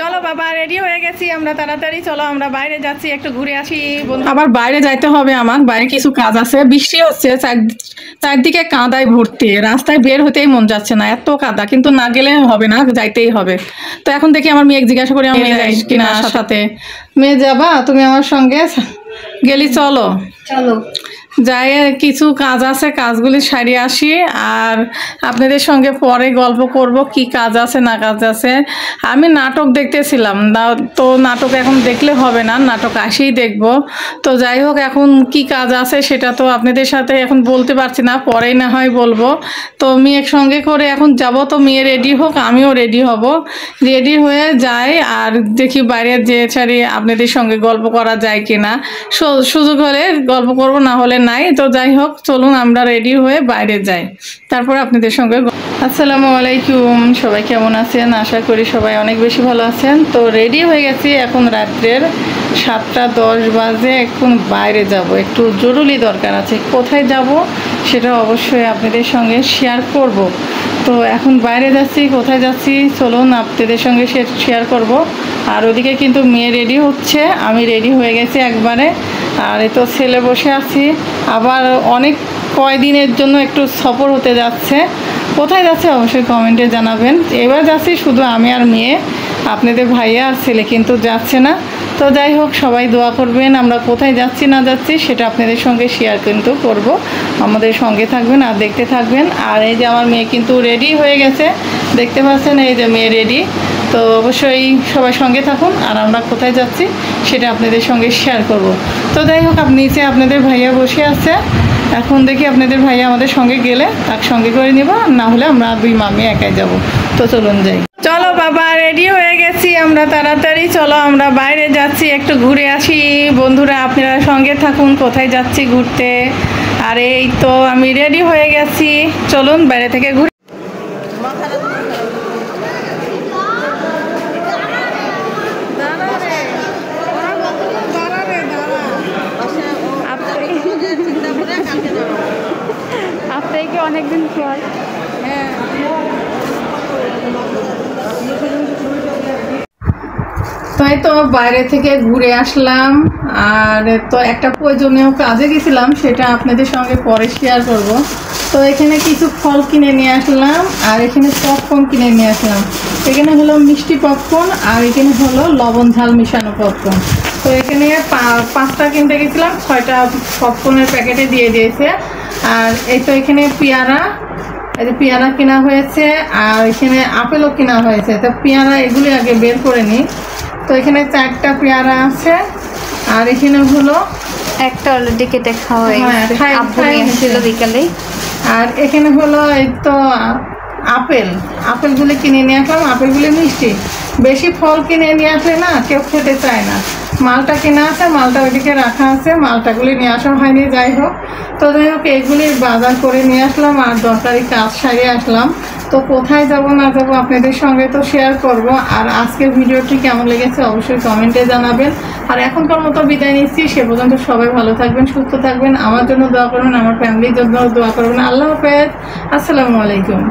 চলো বাবা রেডি হয়ে গেছি আমরা তাড়াতাড়ি চলো আমরা বাইরে যাচ্ছি একটু ঘুরে আসি আবার বাইরে যাইতে হবে আমার বাইরে কিছু কাজ আছে বৃষ্টি হচ্ছে চারদিকে কাদায় ভর্তি রাস্তায় বের হতেই মন যাচ্ছে না এত কাদা কিন্তু না গেলে হবে না যাইতেই হবে তো এখন দেখি আমার মেয়ে জিজ্ঞাসা করি আমি কিনা সাথে মেয়ে যাবা তুমি আমার সঙ্গে গেলি চলো চলো যাই কিছু কাজ আছে কাজগুলি সারিয়ে আসি আর আপনাদের সঙ্গে পরে গল্প করব কি কাজ আছে না কাজ আছে আমি নাটক দেখতেছিলাম তো নাটক এখন দেখলে হবে না নাটক আসেই দেখব তো যাই হোক এখন কি কাজ আছে সেটা তো আপনাদের সাথে এখন বলতে পারছি না পরেই না হয় বলবো তো মেয়ের সঙ্গে করে এখন যাব তো মেয়ে রেডি হোক আমিও রেডি হব রেডি হয়ে যাই আর দেখি বাইরে যে ছাড়ি আপনাদের সঙ্গে গল্প করা যায় কিনা সুযোগ হলে গল্প করব না হলে নাই তো যাই হোক চলুন আমরা রেডি হয়ে বাইরে যাই তারপর আপনাদের সঙ্গে আসসালামু আলাইকুম সবাই কেমন আছেন আশা করি সবাই অনেক বেশি ভালো আছেন তো রেডি হয়ে গেছি এখন রাত্রের 7:10 বাজে এখন বাইরে যাব একটু জরুরি দরকার আছে কোথায় যাব সেটা অবশ্যই আপনাদের সঙ্গে শেয়ার করব তো এখন বাইরে যাচ্ছি কোথায় যাচ্ছি চলুন আপনাদের সঙ্গে শেয়ার করব আর ওদিকে কিন্তু মেয়ে রেডি হচ্ছে আমি রেডি হয়ে গেছি একবারে আর এই তো ছেলে বসে আছি আবার অনেক কয়দিনের জন্য একটু সফর হতে যাচ্ছে কোথায় যাচ্ছে অবশ্যই কমেন্টে জানাবেন এবার যাচ্ছি শুধু আমি আর মেয়ে আপনাদের ভাইয়া আর ছেলে কিন্তু যাচ্ছে না তো যাই হোক সবাই দোয়া করবেন আমরা কোথায় যাচ্ছি না যাচ্ছি সেটা আপনাদের সঙ্গে শেয়ার কিন্তু করব আমাদের সঙ্গে থাকবেন আর দেখতে থাকবেন আর এই যে আমার মেয়ে কিন্তু রেডি হয়ে গেছে দেখতে পাচ্ছেন এই যে মেয়ে রেডি তো অবশ্যই সবাই সঙ্গে থাকুন আর আমরা কোথায় যাচ্ছি সেটা আপনাদের সঙ্গে শেয়ার করব তো যাই হোক নিচে আপনাদের ভাইয়া বসে আছে এখন দেখি আপনাদের ভাইয়া আমাদের সঙ্গে গেলে তার সঙ্গে করে নিব না হলে আমরা দুই মামি একাই যাব তো চলুন যাই চলো বাবা রেডি হয়ে গেছি আমরা তাড়াতাড়ি চলো আমরা বাইরে যাচ্ছি একটু ঘুরে আসি বন্ধুরা আপনারা সঙ্গে থাকুন কোথায় যাচ্ছি ঘুরতে আর এই তো আমি রেডি হয়ে গেছি চলুন বাইরে থেকে ঘুরে আপনাকে অনেকদিন পর তাই তো বাইরে থেকে ঘুরে আসলাম আর তো একটা প্রয়োজনীয় কাজে গেছিলাম সেটা আপনাদের সঙ্গে পরে শেয়ার করব তো এখানে কিছু ফল কিনে নিয়ে আসলাম আর এখানে পপকর্ন কিনে নিয়ে আসলাম এখানে হলো মিষ্টি পপকর্ন আর এখানে হলো লবণ ঝাল মিশানো পপকর্ন তো এখানে 5টা কিনতে গেছিলাম 6টা পপকর্নের প্যাকেটে দিয়ে দিয়েছে আর এই তো এখানে পেয়ারা এই যে পেয়ারা কেনা হয়েছে আর এখানে আপেলও কেনা হয়েছে তো পেয়ারা এগুলি আগে বের করে নিই তো এখানে 4টা পেয়ারা আছে আর এখানে হলো একটা অলরেডি কেটে খাওয়া হয়ে গেছে আব্বু নিয়ে আসছিল বিকালে আর এখানে হলো এই তো আপেলগুলি কিনে নিয়ে আসলাম আপেলগুলি মিষ্টি বেশি ফল কিনে নিয়ে আসলে না কেউ খেতে চায় না মালটা কেনা আছে মালটা ওইদিকে রাখা আছে মালটাগুলি নিয়ে আসা হয়নি যাই হোক তো যাই হোক এইগুলি বাজার করে নিয়ে আসলাম আর দরকারি কাজ সারিয়ে আসলাম তো কোথায় যাব না যাব আপনাদের সঙ্গে তো শেয়ার করব আর আজকের ভিডিওটি কেমন লেগেছে অবশ্যই কমেন্টে জানাবেন আর এখনকার মতো বিদায় নিচ্ছি সে পর্যন্ত সবাই ভালো থাকবেন সুস্থ থাকবেন আমার জন্য দোয়া করবেন আমার ফ্যামিলির জন্য দোয়া করবেন আল্লাহ হাফেজ আসসালামু আলাইকুম।